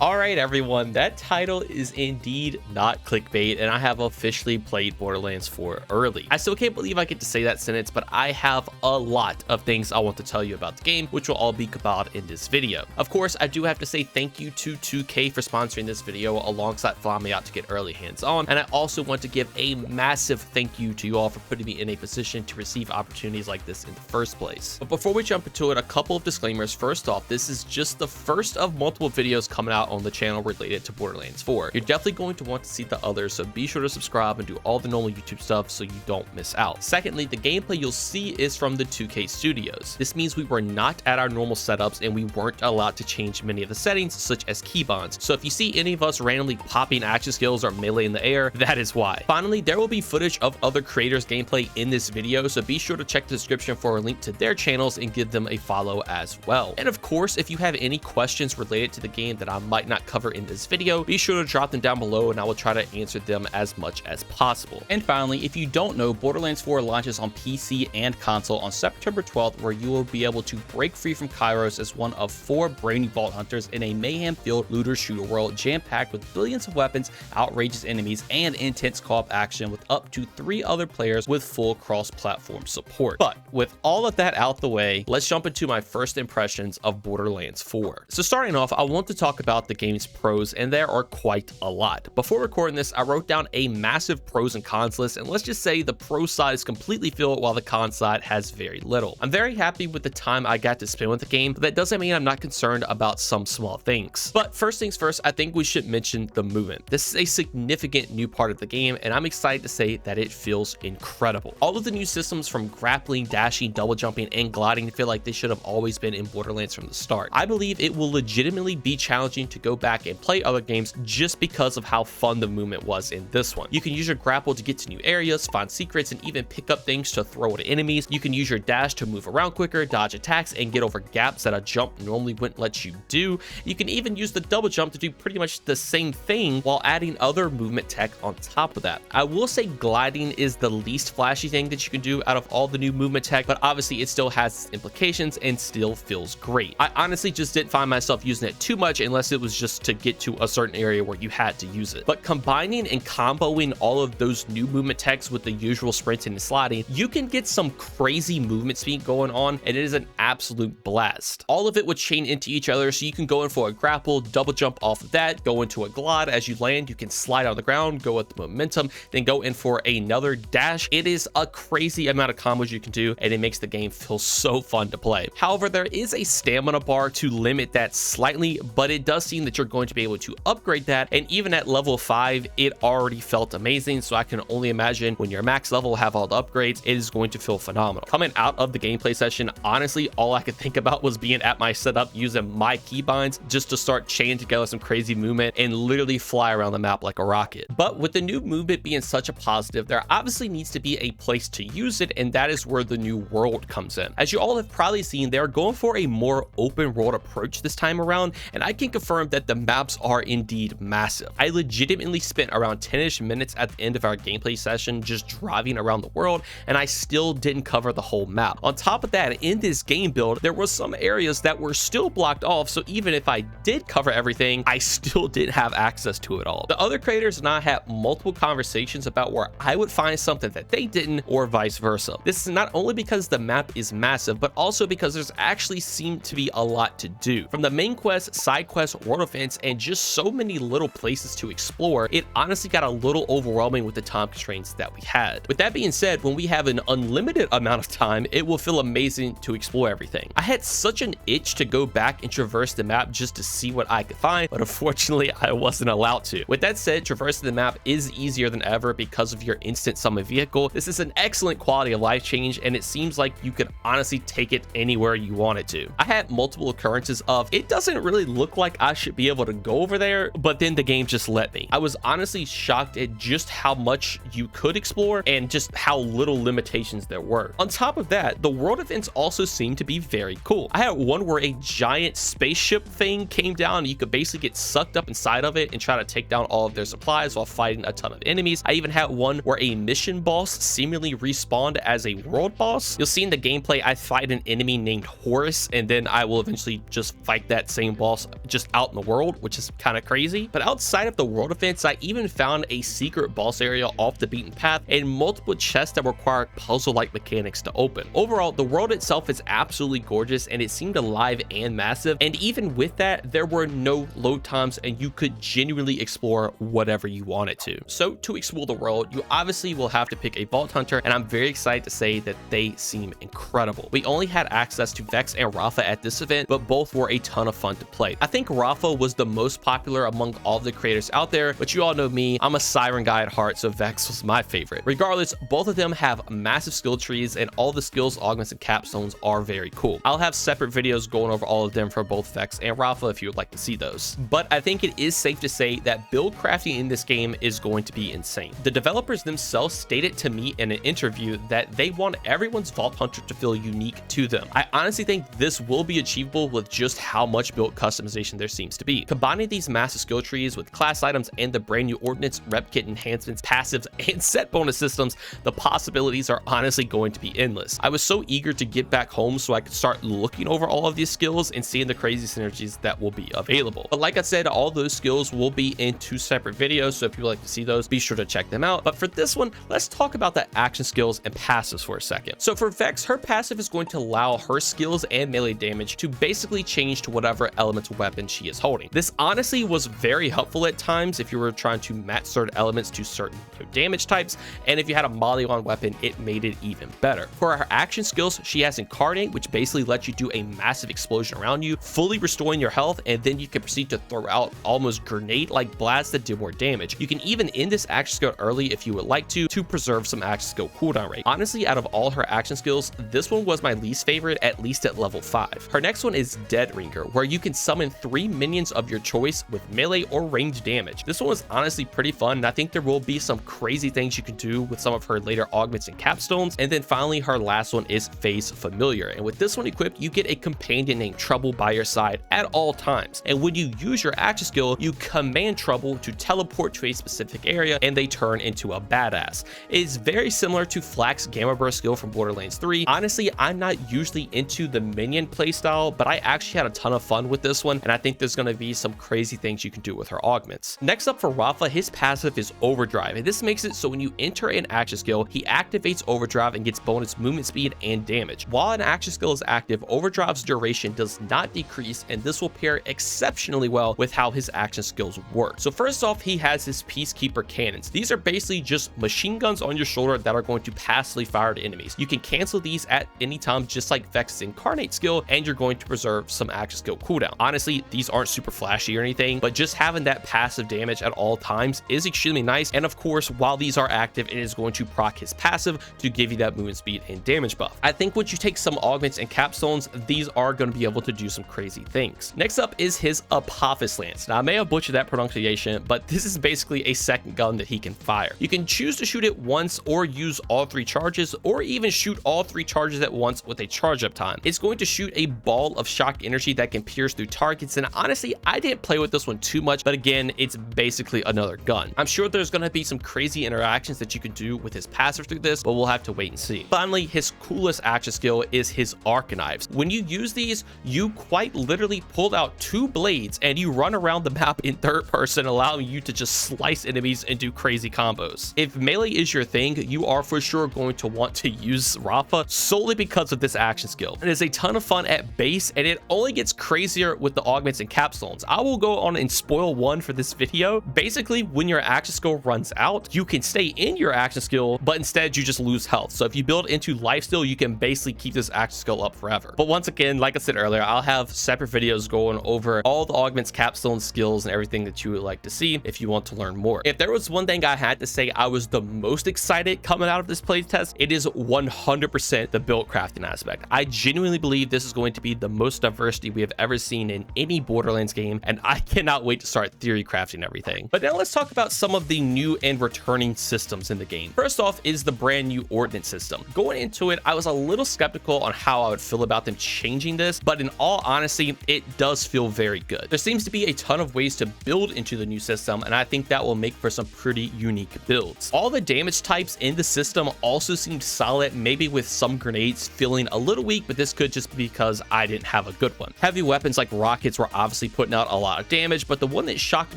Alright everyone, that title is indeed not clickbait, and I have officially played Borderlands 4 early. I still can't believe I get to say that sentence, but I have a lot of things I want to tell you about the game, which will all be compiled in this video. Of course, I do have to say thank you to 2K for sponsoring this video alongside flying me out to get early hands-on, and I also want to give a massive thank you to you all for putting me in a position to receive opportunities like this in the first place. But before we jump into it, a couple of disclaimers. First off, this is just the first of multiple videos coming out on the channel related to Borderlands 4. You're definitely going to want to see the others, so be sure to subscribe and do all the normal YouTube stuff so you don't miss out. Secondly, the gameplay you'll see is from the 2K studios. This means we were not at our normal setups and we weren't allowed to change many of the settings, such as keybinds. So if you see any of us randomly popping action skills or melee in the air, that is why. Finally, there will be footage of other creators' gameplay in this video, so be sure to check the description for a link to their channels and give them a follow as well. And of course, if you have any questions related to the game that I might not cover in this video, be sure to drop them down below and I will try to answer them as much as possible. And finally, if you don't know, Borderlands 4 launches on PC and console on September 12th, where you will be able to break free from Kairos as one of 4 brainy vault hunters in a mayhem-filled looter shooter world jam-packed with billions of weapons, outrageous enemies, and intense co-op action with up to 3 other players with full cross-platform support. But with all of that out the way, let's jump into my first impressions of Borderlands 4. So starting off, I want to talk about the game's pros, and there are quite a lot. Before recording this, I wrote down a massive pros and cons list, and let's just say the pro side is completely filled while the con side has very little. I'm very happy with the time I got to spend with the game, but that doesn't mean I'm not concerned about some small things. But first things first, I think we should mention the movement. This is a significant new part of the game, and I'm excited to say that it feels incredible. All of the new systems from grappling, dashing, double jumping, and gliding feel like they should have always been in Borderlands from the start. I believe it will legitimately be challenging to go back and play other games just because of how fun the movement was in this one. You can use your grapple to get to new areas, find secrets, and even pick up things to throw at enemies. You can use your dash to move around quicker, dodge attacks, and get over gaps that a jump normally wouldn't let you do. You can even use the double jump to do pretty much the same thing while adding other movement tech on top of that. I will say gliding is the least flashy thing that you can do out of all the new movement tech, but obviously it still has its implications and still feels great. I honestly just didn't find myself using it too much unless it was just to get to a certain area where you had to use it. But combining and comboing all of those new movement techs with the usual sprinting and sliding, you can get some crazy movement speed going on, and it is an absolute blast. All of it would chain into each other, so you can go in for a grapple, double jump off of that, go into a glide. As you land, you can slide on the ground, go with the momentum, then go in for another dash. It is a crazy amount of combos you can do, and it makes the game feel so fun to play. However, there is a stamina bar to limit that slightly, but it does seem that you're going to be able to upgrade that, and even at level 5 it already felt amazing, so I can only imagine when your max level have all the upgrades, it is going to feel phenomenal. Coming out of the gameplay session, honestly all I could think about was being at my setup using my keybinds just to start chaining together some crazy movement and literally fly around the map like a rocket. But with the new movement being such a positive, there obviously needs to be a place to use it, and that is where the new world comes in. As you all have probably seen, they're going for a more open world approach this time around, and I can confirm that the maps are indeed massive. I legitimately spent around 10ish minutes at the end of our gameplay session just driving around the world, and I still didn't cover the whole map. On top of that, in this game build, there were some areas that were still blocked off, so even if I did cover everything, I still didn't have access to it all. The other creators and I had multiple conversations about where I would find something that they didn't, or vice versa. This is not only because the map is massive, but also because there's actually seemed to be a lot to do. From the main quest, side quest, world events, and just so many little places to explore, it honestly got a little overwhelming with the time constraints that we had. With that being said, when we have an unlimited amount of time, it will feel amazing to explore everything. I had such an itch to go back and traverse the map just to see what I could find, but unfortunately I wasn't allowed to. With that said, traversing the map is easier than ever because of your instant summon vehicle. This is an excellent quality of life change, and it seems like you could honestly take it anywhere you want it to. I had multiple occurrences of, it doesn't really look like I should be able to go over there, but then the game just let me. I was honestly shocked at just how much you could explore and just how little limitations there were. On top of that, the world events also seem to be very cool. I had one where a giant spaceship thing came down, and you could basically get sucked up inside of it and try to take down all of their supplies while fighting a ton of enemies. I even had one where a mission boss seemingly respawned as a world boss. You'll see in the gameplay I fight an enemy named Horus, and then I will eventually just fight that same boss just out in the world, which is kind of crazy. But outside of the world events, I even found a secret boss area off the beaten path and multiple chests that require puzzle-like mechanics to open. Overall, the world itself is absolutely gorgeous and it seemed alive and massive, and even with that, there were no load times and you could genuinely explore whatever you wanted to. So to explore the world, you obviously will have to pick a Vault Hunter, and I'm very excited to say that they seem incredible. We only had access to Vex and Rafa at this event, but both were a ton of fun to play. I think Rafa was the most popular among all the creators out there, but you all know me, I'm a Siren guy at heart, so Vex was my favorite. Regardless, both of them have massive skill trees and all the skills, augments, and capstones are very cool. I'll have separate videos going over all of them for both Vex and Rafa if you would like to see those. But I think it is safe to say that build crafting in this game is going to be insane. The developers themselves stated to me in an interview that they want everyone's Vault Hunter to feel unique to them. I honestly think this will be achievable with just how much build customization there seems to be. Combining these massive skill trees with class items and the brand new ordnance, rep kit enhancements, passives, and set bonus systems, the possibilities are honestly going to be endless. I was so eager to get back home so I could start looking over all of these skills and seeing the crazy synergies that will be available. But like I said, all those skills will be in 2 separate videos, so if you would like to see those, be sure to check them out. But for this one, let's talk about the action skills and passives for a second. So for Vex, her passive is going to allow her skills and melee damage to basically change to whatever elemental weapon she is holding. This honestly was very helpful at times if you were trying to match certain elements to certain damage types, and if you had a Molly-on weapon, it made it even better. For her action skills, she has Incarnate, which basically lets you do a massive explosion around you, fully restoring your health, and then you can proceed to throw out almost grenade-like blasts that do more damage. You can even end this action skill early if you would like to preserve some action skill cooldown rate. Honestly, out of all her action skills, this one was my least favorite, at least at level 5. Her next one is Dead Ringer, where you can summon 3 minions of your choice with melee or ranged damage. This one was honestly pretty fun, and I think there will be some crazy things you can do with some of her later augments and capstones. And then finally, her last one is Phase Familiar, and with this one equipped, you get a companion named Trouble by your side at all times. And when you use your action skill, you command Trouble to teleport to a specific area, and they turn into a badass. It is very similar to Flack's Gamma Burst skill from Borderlands 3. Honestly, I'm not usually into the minion playstyle, but I actually had a ton of fun with this one, and I think there's going to be some crazy things you can do with her augments. Next up for Rafa, his passive is Overdrive, and this makes it so when you enter an action skill, he activates Overdrive and gets bonus movement speed and damage. While an action skill is active, Overdrive's duration does not decrease, and this will pair exceptionally well with how his action skills work. So first off, he has his Peacekeeper cannons. These are basically just machine guns on your shoulder that are going to passively fire at enemies. You can cancel these at any time, just like Vex's Incarnate skill, and you're going to preserve some action skill cooldown. Honestly, these aren't super flashy or anything, but just having that passive damage at all times is extremely nice. And of course, while these are active, it is going to proc his passive to give you that movement speed and damage buff. I think once you take some augments and capstones, these are going to be able to do some crazy things. Next up is his Apophis Lance. Now, I may have butchered that pronunciation, but this is basically a second gun that he can fire. You can choose to shoot it once or use all 3 charges, or even shoot all 3 charges at once with a charge up time. It's going to shoot a ball of shock energy that can pierce through targets, and honestly, I didn't play with this one too much, but again, it's basically another gun. I'm sure there's going to be some crazy interactions that you can do with his passive through this, but we'll have to wait and see. Finally, his coolest action skill is his Arc Knives. When you use these, you quite literally pull out 2 blades and you run around the map in third person, allowing you to just slice enemies and do crazy combos. If melee is your thing, you are for sure going to want to use Rafa solely because of this action skill. It is a ton of fun at base, and it only gets crazier with the augments and capstones. I will go on and spoil one for this video. Basically, when your action skill runs out, you can stay in your action skill, but instead you just lose health. So if you build into lifesteal, you can basically keep this action skill up forever. But once again, like I said earlier, I'll have separate videos going over all the augments, capstone skills, and everything that you would like to see if you want to learn more. If there was one thing I had to say I was the most excited coming out of this playtest, it is 100% the build crafting aspect. I genuinely believe this is going to be the most diversity we have ever seen in any Borderlands game, and I cannot wait to start theory crafting everything. But now let's talk about some of the new and returning systems in the game. First off is the brand new ordnance system. Going into it, I was a little skeptical on how I would feel about them changing this, but in all honesty, it does feel very good. There seems to be a ton of ways to build into the new system, and I think that will make for some pretty unique builds. All the damage types in the system also seemed solid, maybe with some grenades feeling a little weak, but this could just be because I didn't have a good one. Heavy weapons like rockets were obviously obviously putting out a lot of damage, but the one that shocked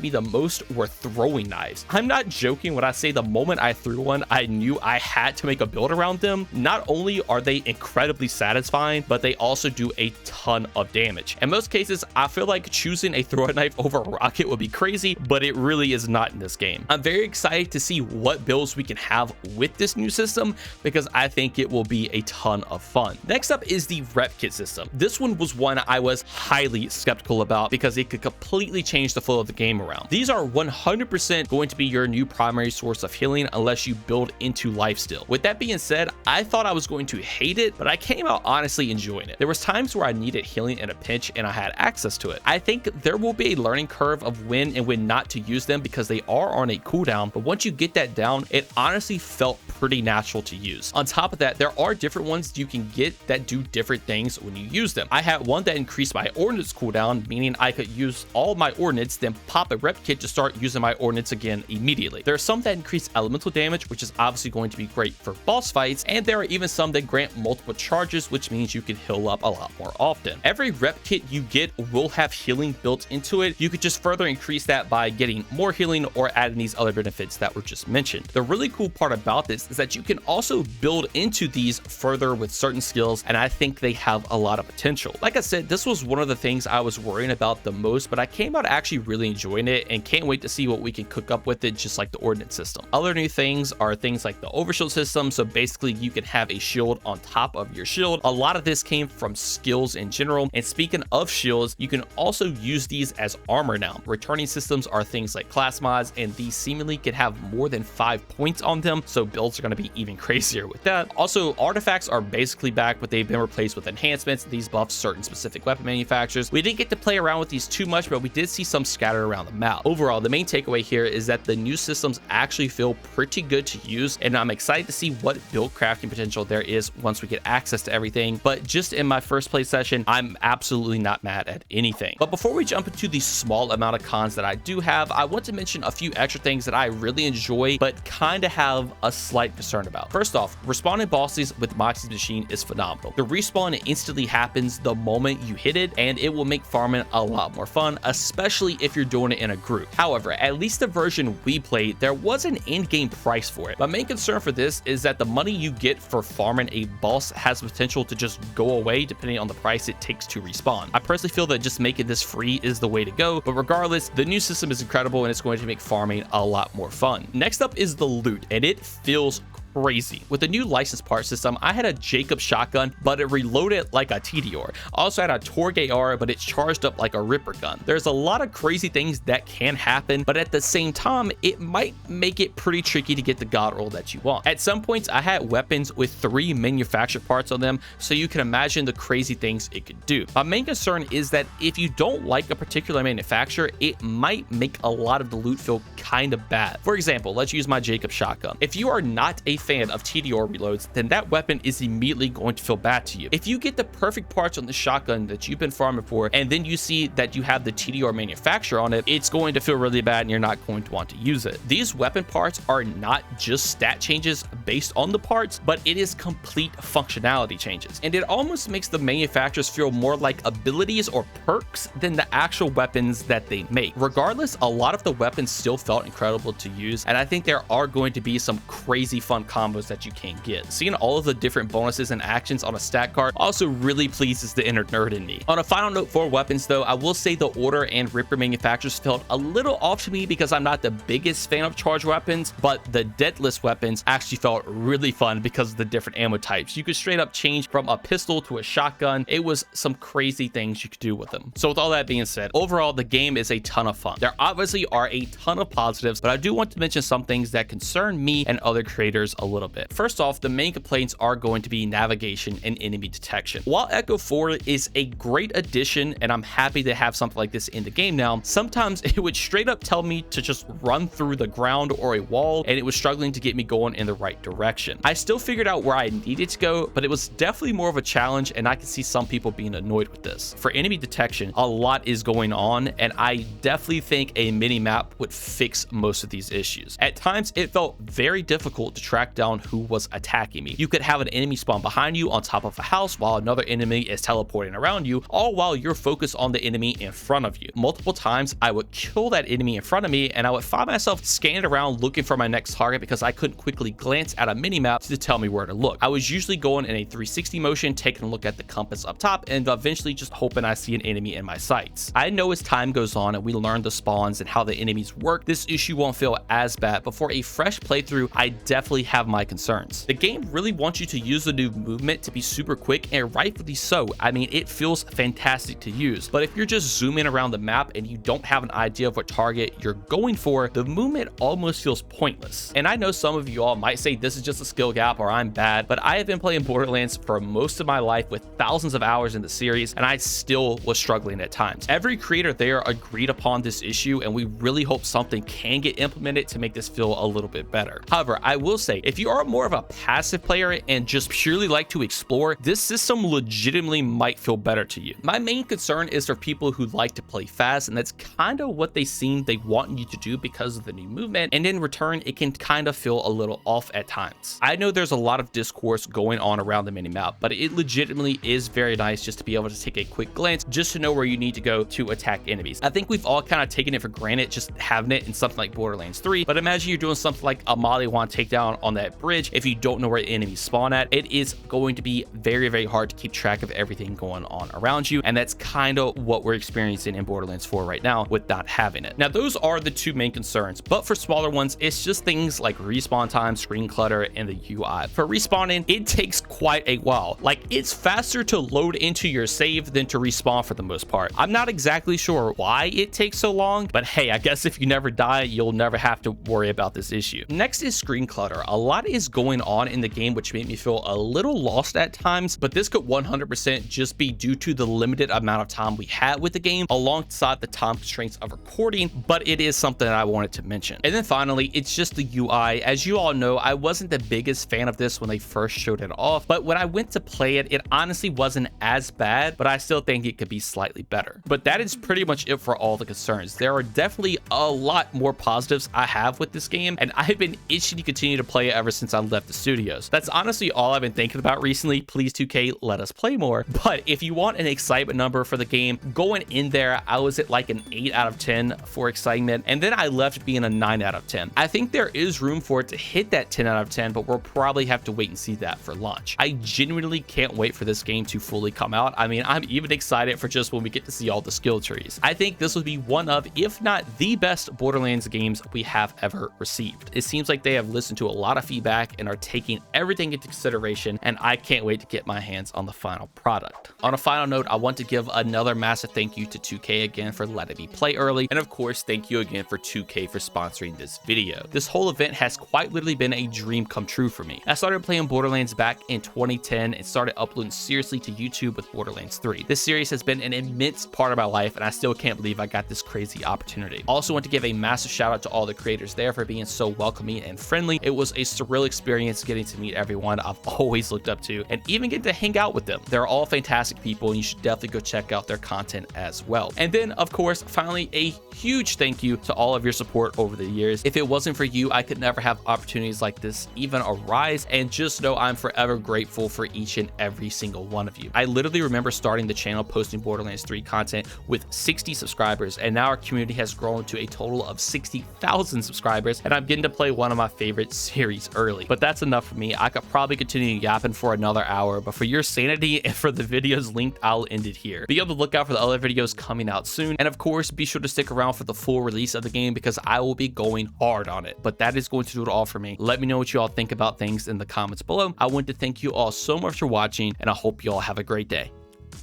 me the most were throwing knives. I'm not joking when I say the moment I threw one, I knew I had to make a build around them. Not only are they incredibly satisfying, but they also do a ton of damage. In most cases, I feel like choosing a throwing knife over a rocket would be crazy, but it really is not in this game. I'm very excited to see what builds we can have with this new system because I think it will be a ton of fun. Next up is the rep kit system. This one was one I was highly skeptical about because it could completely change the flow of the game around. These are 100% going to be your new primary source of healing unless you build into lifesteal. With that being said, I thought I was going to hate it, but I came out honestly enjoying it. There was times where I needed healing in a pinch and I had access to it. I think there will be a learning curve of when and when not to use them because they are on a cooldown, but once you get that down, it honestly felt pretty natural to use. On top of that, there are different ones you can get that do different things when you use them. I had one that increased my ordnance cooldown, meaning I could use all my ordnance, then pop a rep kit to start using my ordnance again immediately. There are some that increase elemental damage, which is obviously going to be great for boss fights, and there are even some that grant multiple charges, which means you can heal up a lot more often. Every rep kit you get will have healing built into it. You could just further increase that by getting more healing or adding these other benefits that were just mentioned. The really cool part about this is that you can also build into these further with certain skills, and I think they have a lot of potential. Like I said, this was one of the things I was worrying about the most, but I came out actually really enjoying it and can't wait to see what we can cook up with it, just like the ordnance system. Other new things are things like the overshield system, so basically you can have a shield on top of your shield. A lot of this came from skills in general, and speaking of shields, you can also use these as armor now. Returning systems are things like class mods, and these seemingly can have more than 5 points on them, so builds are going to be even crazier with that. Also, artifacts are basically back, but they've been replaced with enhancements. These buff certain specific weapon manufacturers. We didn't get to play around with these too much, but we did see some scattered around the map. Overall, the main takeaway here is that the new systems actually feel pretty good to use, and I'm excited to see what build crafting potential there is once we get access to everything. But just in my first play session, I'm absolutely not mad at anything. But before we jump into the small amount of cons that I do have, I want to mention a few extra things that I really enjoy, but kind of have a slight concern about. First off, respawning bosses with Moxie's machine is phenomenal. The respawn instantly happens the moment you hit it, and it will make farming a lot more fun, especially if you're doing it in a group. However, at least the version we played, there was an in-game price for it. My main concern for this is that the money you get for farming a boss has the potential to just go away depending on the price it takes to respawn. I personally feel that just making this free is the way to go, but regardless, the new system is incredible and it's going to make farming a lot more fun. Next up is the loot, and it feels crazy. With the new license part system, I had a Jacob shotgun, but it reloaded like a TDR. Also had a Torg AR, but it charged up like a Ripper gun. There's a lot of crazy things that can happen, but at the same time, it might make it pretty tricky to get the god roll that you want. At some points, I had weapons with 3 manufactured parts on them, so you can imagine the crazy things it could do. My main concern is that if you don't like a particular manufacturer, it might make a lot of the loot feel kind of bad. For example, let's use my Jacob shotgun. If you are not a fan of TDR reloads, then that weapon is immediately going to feel bad to you. If you get the perfect parts on the shotgun that you've been farming for, and then you see that you have the TDR manufacturer on it, it's going to feel really bad and you're not going to want to use it. These weapon parts are not just stat changes based on the parts, but it is complete functionality changes. And it almost makes the manufacturers feel more like abilities or perks than the actual weapons that they make. Regardless, a lot of the weapons still felt incredible to use, and I think there are going to be some crazy fun combos that you can get. Seeing all of the different bonuses and actions on a stat card also really pleases the inner nerd in me. On a final note for weapons though, I will say the Order and Ripper manufacturers felt a little off to me because I'm not the biggest fan of charge weapons, but the deadless weapons actually felt really fun because of the different ammo types. You could straight up change from a pistol to a shotgun. It was some crazy things you could do with them. So with all that being said, overall the game is a ton of fun. There obviously are a ton of positives, but I do want to mention some things that concern me and other creators a little bit. First off, the main complaints are going to be navigation and enemy detection. While Echo 4 is a great addition and I'm happy to have something like this in the game now, sometimes it would straight up tell me to just run through the ground or a wall, and it was struggling to get me going in the right direction. I still figured out where I needed to go, but it was definitely more of a challenge, and I can see some people being annoyed with this. For enemy detection, a lot is going on, and I definitely think a mini map would fix most of these issues. At times, it felt very difficult to track track down who was attacking me. You could have an enemy spawn behind you on top of a house while another enemy is teleporting around you, all while you're focused on the enemy in front of you. Multiple times I would kill that enemy in front of me, and I would find myself scanning around looking for my next target because I couldn't quickly glance at a minimap to tell me where to look. I was usually going in a 360 motion, taking a look at the compass up top, and eventually just hoping I see an enemy in my sights. I know as time goes on and we learn the spawns and how the enemies work, this issue won't feel as bad, but for a fresh playthrough, I definitely have my concerns. The game really wants you to use the new movement to be super quick, and rightfully so. I mean, it feels fantastic to use, but if you're just zooming around the map and you don't have an idea of what target you're going for, the movement almost feels pointless. And I know some of you all might say this is just a skill gap or I'm bad, but I have been playing Borderlands for most of my life with thousands of hours in the series, and I still was struggling at times. Every creator there agreed upon this issue, and we really hope something can get implemented to make this feel a little bit better. However, I will say, if you are more of a passive player and just purely like to explore, this system legitimately might feel better to you. My main concern is for people who like to play fast, and that's kind of what they seem they want you to do because of the new movement, and in return, it can kind of feel a little off at times. I know there's a lot of discourse going on around the minimap, but it legitimately is very nice just to be able to take a quick glance just to know where you need to go to attack enemies. I think we've all kind of taken it for granted just having it in something like Borderlands 3, but imagine you're doing something like a Molly-Wan takedown on that bridge. If you don't know where enemies spawn at, it is going to be very, very hard to keep track of everything going on around you, and that's kind of what we're experiencing in Borderlands 4 right now with not having it. Now, those are the two main concerns, but for smaller ones, it's just things like respawn time, screen clutter, and the UI. For respawning, it takes quite a while. Like, it's faster to load into your save than to respawn for the most part. I'm not exactly sure why it takes so long, but hey, I guess if you never die, you'll never have to worry about this issue. Next is screen clutter. A lot is going on in the game, which made me feel a little lost at times, but this could 100% just be due to the limited amount of time we had with the game alongside the time constraints of recording, but it is something that I wanted to mention. And then finally, it's just the UI. As you all know, I wasn't the biggest fan of this when they first showed it off, but when I went to play it, it honestly wasn't as bad, but I still think it could be slightly better. But that is pretty much it for all the concerns. There are definitely a lot more positives I have with this game, and I've been itching to continue to play it ever since I left the studios. That's honestly all I've been thinking about recently. Please 2K, let us play more. But if you want an excitement number for the game, going in there, I was at like an 8 out of 10 for excitement, and then I left being a 9 out of 10. I think there is room for it to hit that 10 out of 10, but we'll probably have to wait and see that for launch. I genuinely can't wait for this game to fully come out. I mean, I'm even excited for just when we get to see all the skill trees. I think this would be one of, if not the best Borderlands games we have ever received. It seems like they have listened to a lot of feedback and are taking everything into consideration, and I can't wait to get my hands on the final product. On a final note, I want to give another massive thank you to 2K again for letting me play early, and of course, thank you again for 2K for sponsoring this video. This whole event has quite literally been a dream come true for me. I started playing Borderlands back in 2010 and started uploading seriously to YouTube with Borderlands 3. This series has been an immense part of my life, and I still can't believe I got this crazy opportunity. Also want to give a massive shout out to all the creators there for being so welcoming and friendly. It was a surreal experience getting to meet everyone I've always looked up to and even get to hang out with them. They're all fantastic people, and you should definitely go check out their content as well. And then, of course, finally, a huge thank you to all of your support over the years. If it wasn't for you, I could never have opportunities like this even arise, and just know I'm forever grateful for each and every single one of you. I literally remember starting the channel posting Borderlands 3 content with 60 subscribers, and now our community has grown to a total of 60,000 subscribers, and I'm getting to play one of my favorite series early. But that's enough for me. I could probably continue yapping for another hour, but for your sanity and for the videos linked, I'll end it here. Be on the lookout for the other videos coming out soon, and of course, be sure to stick around for the full release of the game because I will be going hard on it. But that is going to do it all for me. Let me know what you all think about things in the comments below. I want to thank you all so much for watching, and I hope you all have a great day.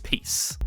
Peace.